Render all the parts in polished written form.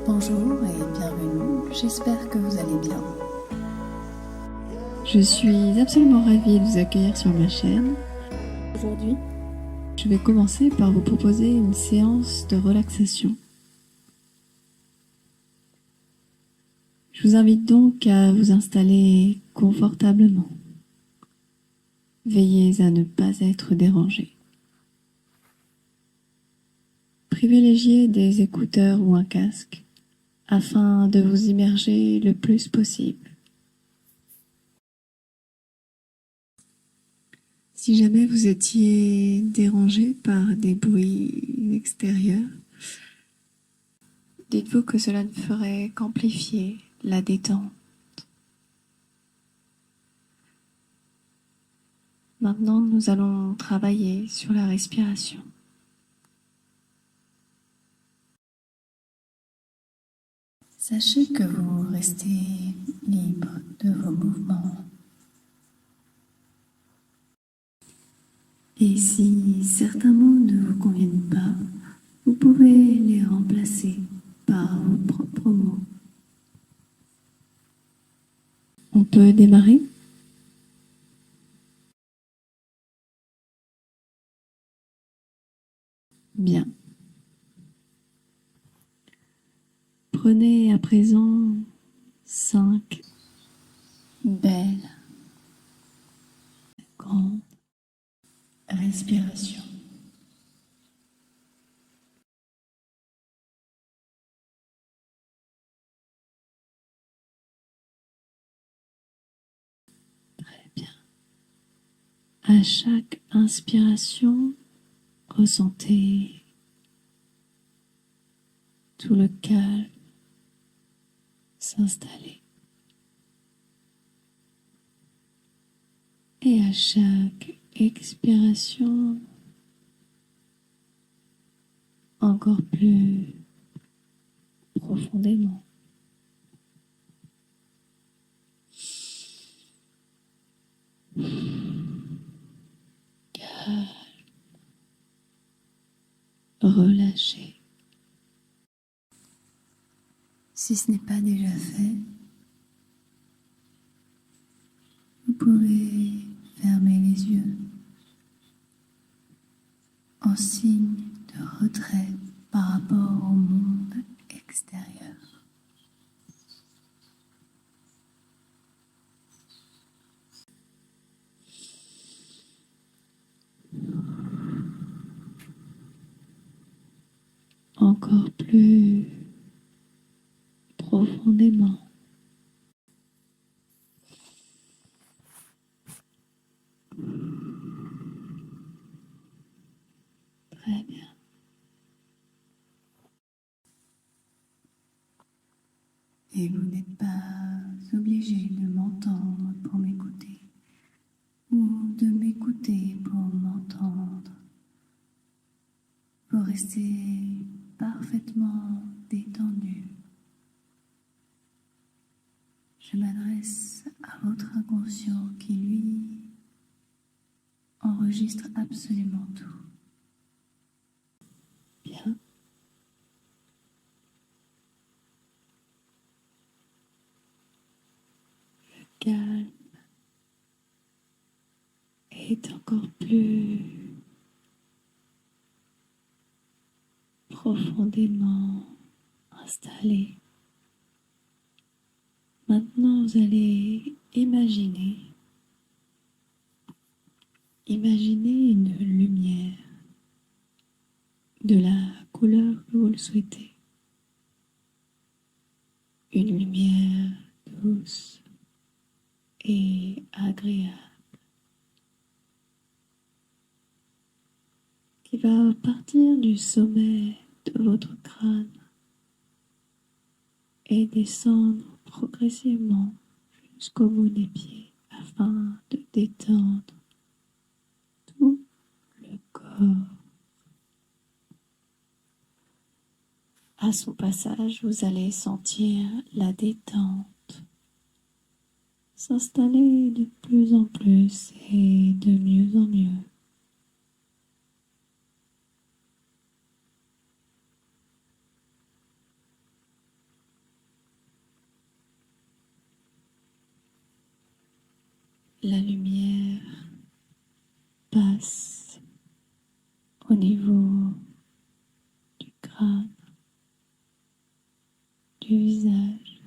Bonjour et bienvenue, j'espère que vous allez bien. Je suis absolument ravie de vous accueillir sur ma chaîne. Aujourd'hui, je vais commencer par vous proposer une séance de relaxation. Je vous invite donc à vous installer confortablement. Veillez à ne pas être dérangé. Privilégiez des écouteurs ou un casque afin de vous immerger le plus possible. Si jamais vous étiez dérangé par des bruits extérieurs, dites-vous que cela ne ferait qu'amplifier la détente. Maintenant, nous allons travailler sur la respiration. Sachez que vous restez libre de vos mouvements. Et si certains mots ne vous conviennent pas, vous pouvez les remplacer par vos propres mots. On peut démarrer ? Bien. Prenez à présent 5 belles, grandes respirations. Très bien. À chaque inspiration, ressentez tout le calme s'installer. Et à chaque expiration, encore plus profondément. Calme. Relâchez. Si ce n'est pas déjà fait, vous pouvez fermer les yeux en signe de retrait par rapport au monde extérieur. Encore plus profondément. Très bien. Et vous n'êtes pas obligé de m'entendre pour m'écouter ou de m'écouter pour m'entendre. Vous restez parfaitement détendu. Je m'adresse à votre inconscient qui, lui, enregistre absolument tout. Bien. Le calme est encore plus profondément installé. Maintenant, vous allez imaginer une lumière de la couleur que vous le souhaitez. une lumière douce et agréable qui va partir du sommet de votre crâne et descendre progressivement jusqu'au bout des pieds afin de détendre tout le corps. À son passage, vous allez sentir la détente s'installer de plus en plus et de mieux en mieux. La lumière passe au niveau du crâne, du visage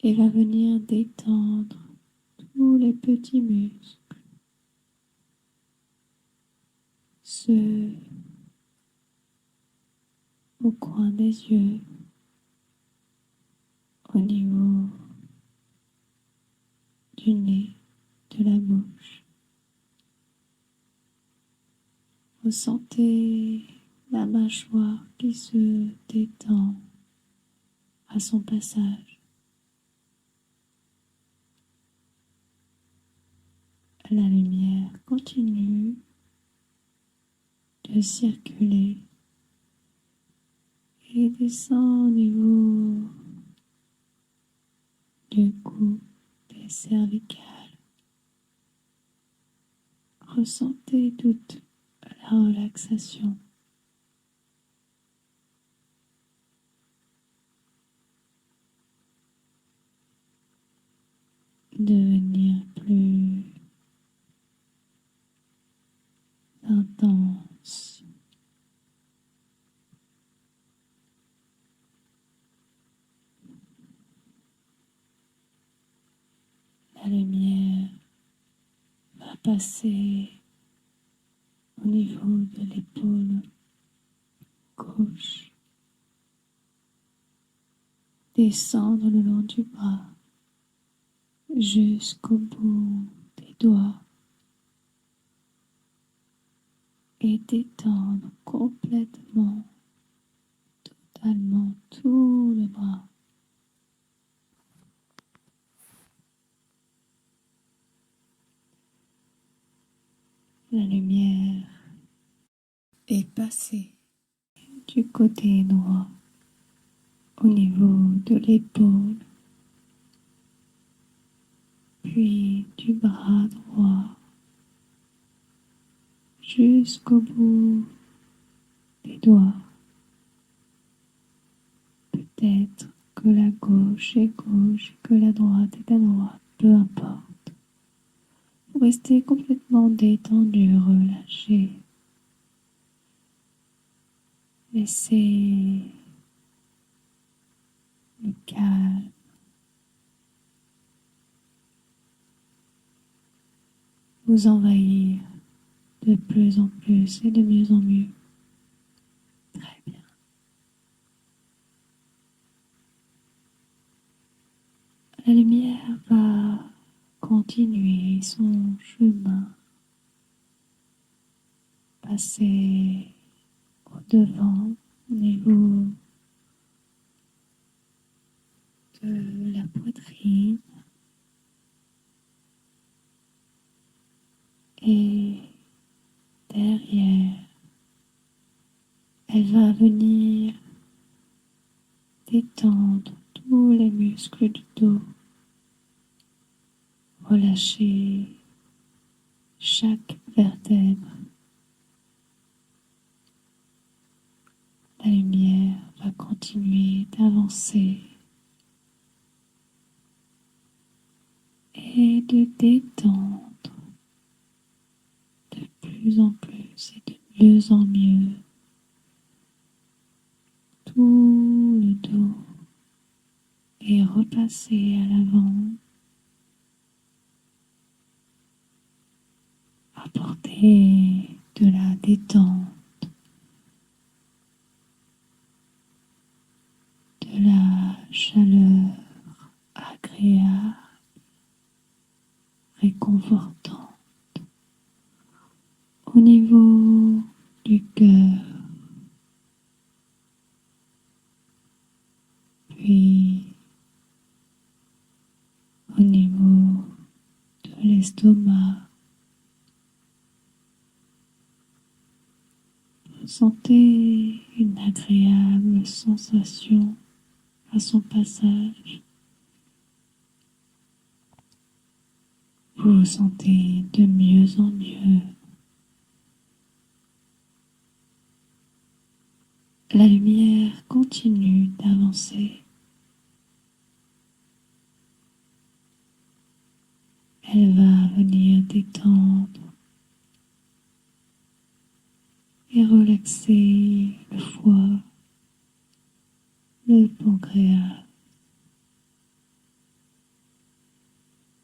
et va venir détendre tous les petits muscles, ceux au coin des yeux, au niveau du nez, de la bouche. Ressentez la mâchoire qui se détend à son passage. La lumière continue de circuler et descend au niveau du cou, des cervicales. Ressentez toute la relaxation. Devenir plus intense. La lumière va passer au niveau de l'épaule gauche, descendre le long du bras jusqu'au bout des doigts et détendre complètement, totalement tout le bras. La lumière est passée du côté droit au niveau de l'épaule, puis du bras droit jusqu'au bout des doigts. Peut-être que la gauche est gauche et que la droite est à droite, peu importe. Vous restez complètement détendu, relâché. Laissez le calme vous envahir de plus en plus et de mieux en mieux. Très bien. La lumière va continuer son chemin, passer au devant, au niveau de la poitrine et derrière. Elle va venir détendre tous les muscles du dos, relâcher chaque vertèbre. La lumière va continuer d'avancer et de détendre de plus en plus et de mieux en mieux tout le dos et repasser à l'avant, apporter de la détente, de la chaleur agréable, réconfortante au niveau du cœur, puis au niveau de l'estomac. Sentez une agréable sensation à son passage. Vous vous sentez de mieux en mieux. La lumière continue d'avancer. Elle va venir détendre et relaxer le foie, le pancréas,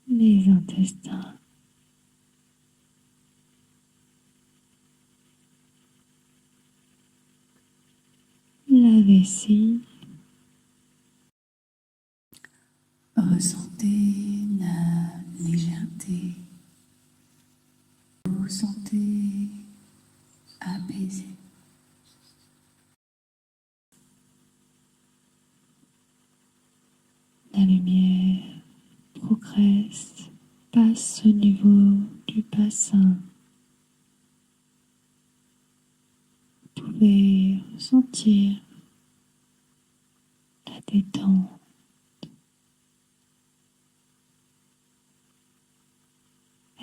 les intestins. La vessie. Ressentez la légèreté. Vous vous sentez apaisé. La lumière progresse, passe au niveau du bassin. Vous pouvez ressentir la détente.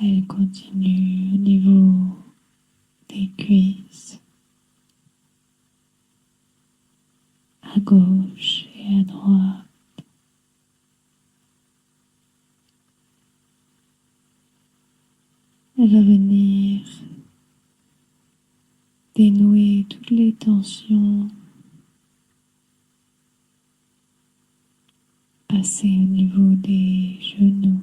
Elle continue au niveau des cuisses, à gauche et à droite. Elle va venir dénouer toutes les tensions, passer au niveau des genoux,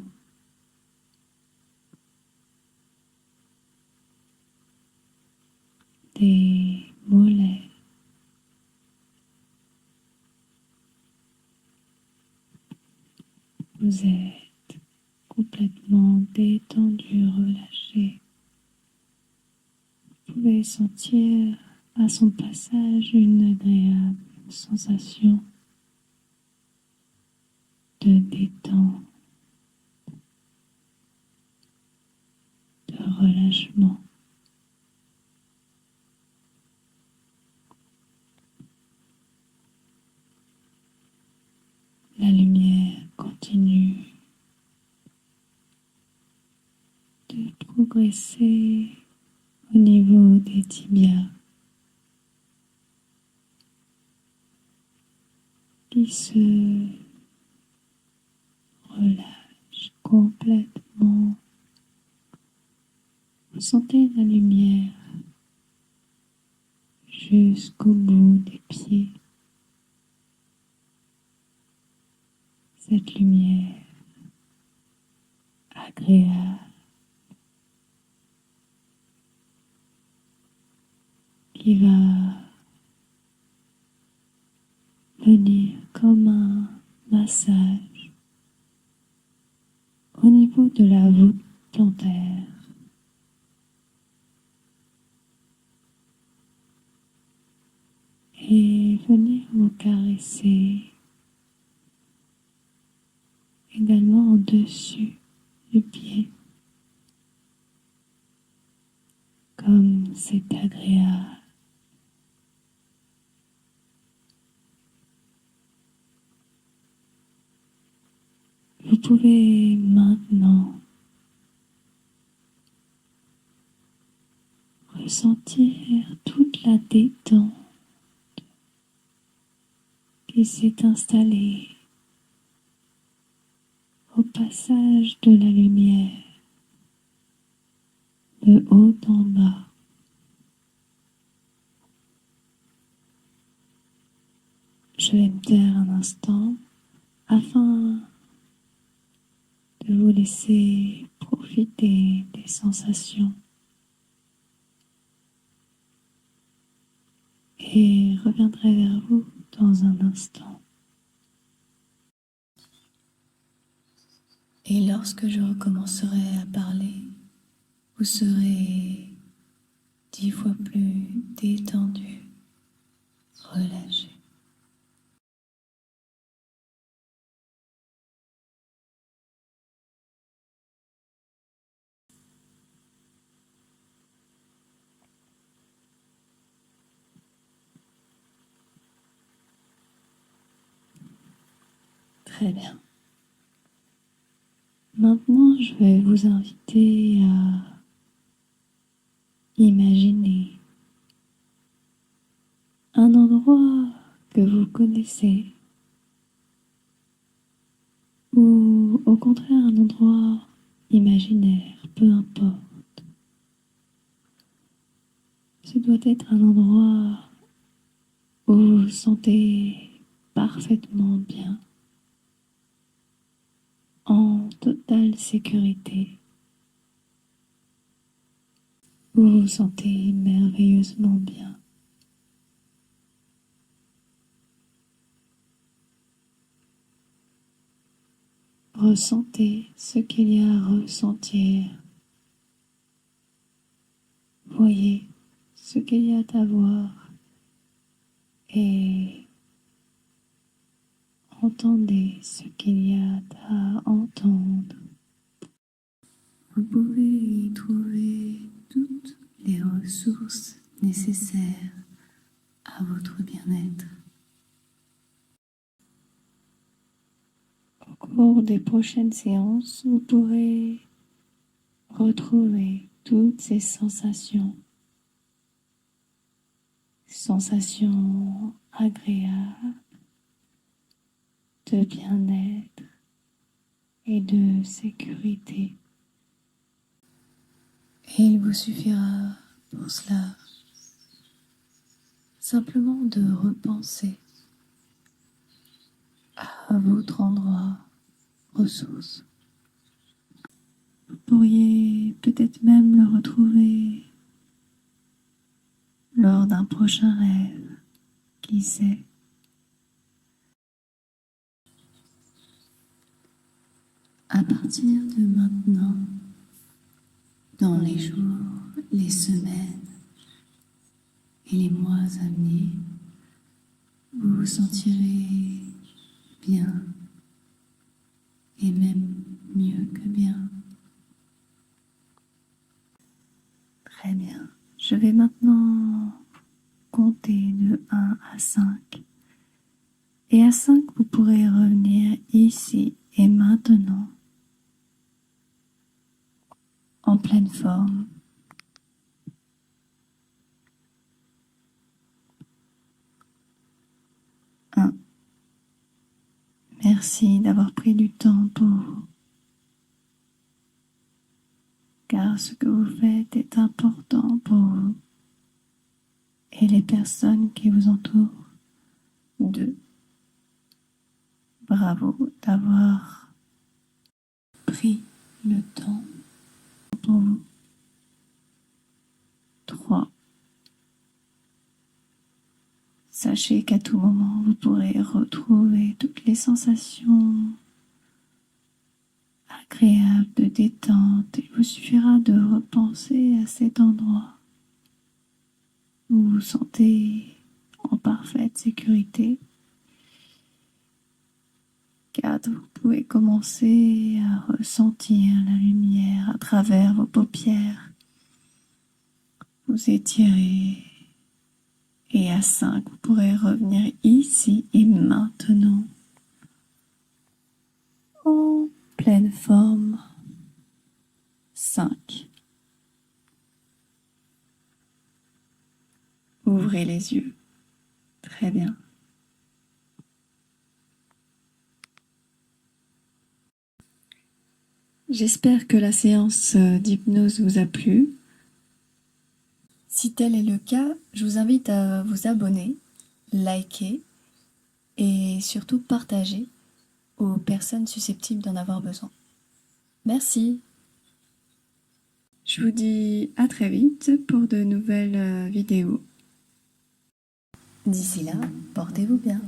des mollets, vous êtes complètement détendu, relâché. Vous pouvez sentir à son passage une agréable sensation de détente, de relâchement. La lumière continue de progresser au niveau des tibias qui se relâchent complètement. Vous sentez la lumière jusqu'au bout des pieds. Cette lumière agréable qui va venir comme un massage au niveau de la voûte plantaire. Et venir vous caresser également au-dessus du pied, comme c'est agréable. Vous pouvez maintenant ressentir toute la détente qui s'est installée au passage de la lumière de haut en bas. Je vais me taire un instant afin de vous laisser profiter des sensations et reviendrai vers vous dans un instant. Et lorsque je recommencerai à parler, vous serez 10 fois plus détendu, relâché. Très bien. Maintenant, je vais vous inviter à imaginer un endroit que vous connaissez ou au contraire un endroit imaginaire, peu importe. Ce doit être un endroit où vous vous sentez parfaitement bien, en totale sécurité, où vous vous sentez merveilleusement bien. Ressentez ce qu'il y a à ressentir. Voyez ce qu'il y a à voir et entendez ce qu'il y a à entendre. Vous pouvez y trouver toutes les ressources nécessaires à votre bien-être. Au cours des prochaines séances, vous pourrez retrouver toutes ces sensations, sensations agréables de bien-être et de sécurité. Et il vous suffira pour cela simplement de repenser à votre endroit ressource. Vous pourriez peut-être même le retrouver lors d'un prochain rêve, qui sait. À partir de maintenant, dans les jours, les semaines et les mois à venir, vous vous sentirez bien et même mieux que bien. Très bien. Je vais maintenant compter de 1 à 5. Et à 5, vous pourrez revenir ici et maintenant en pleine forme. 1. Merci d'avoir pris du temps pour vous, car ce que vous faites est important pour vous et les personnes qui vous entourent. 2. Bravo d'avoir pris le temps pour vous. 3. Sachez qu'à tout moment, vous pourrez retrouver toutes les sensations agréables de détente. Il vous suffira de repenser à cet endroit où vous vous sentez en parfaite sécurité. 4. Vous pouvez commencer à ressentir la lumière à travers vos paupières. Vous étirez. Et à 5, vous pourrez revenir ici et maintenant en pleine forme. 5. Ouvrez les yeux. Très bien. J'espère que la séance d'hypnose vous a plu. Si tel est le cas, je vous invite à vous abonner, liker et surtout partager aux personnes susceptibles d'en avoir besoin. Merci. Je vous dis à très vite pour de nouvelles vidéos. D'ici là, portez-vous bien.